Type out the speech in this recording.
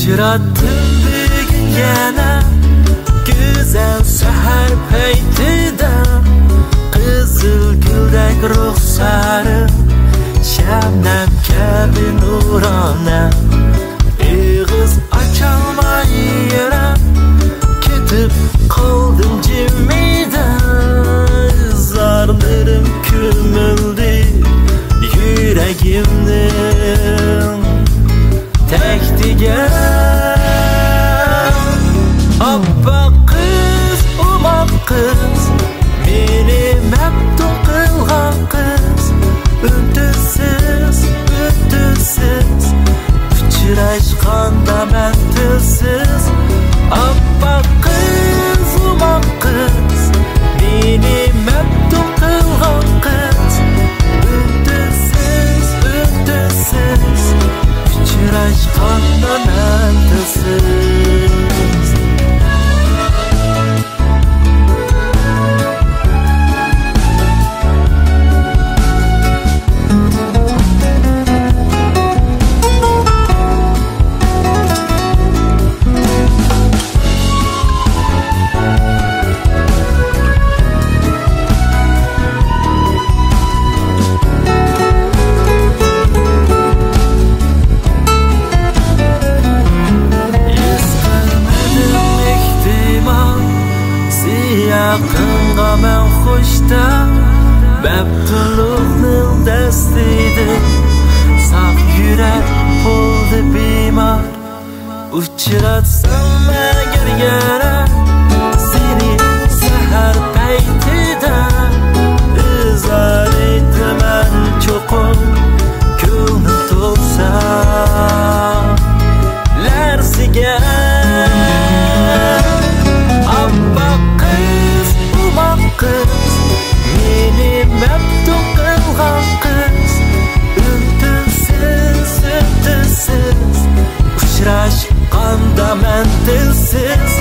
Uchrattım bugün yana güzel sahar paytida qizil guldek ruxsari shabnam kabi nurona ig'iz ocholmay yuram ketib qoldim jimida izlarlarim ko'mildi yuragimning taktiga oppoq qiz umoq qiz meni mabtu qilgan qiz o'tisiz uchrashganda men tilsiz oppoq qiz umoq qiz meni mabtu qilgan qiz o'tisiz uchrashganda men tilsiz yaqinga men xushdan mabtuluqning dastida saf yurak bo'ldi bemor uchratsam agar yana seni sahar paytida izlar etaman cho'qim ko'nglim to'lsa larziga qiz meni mabtu qilgan qiz o'tisiz uchrashganda men tilsiz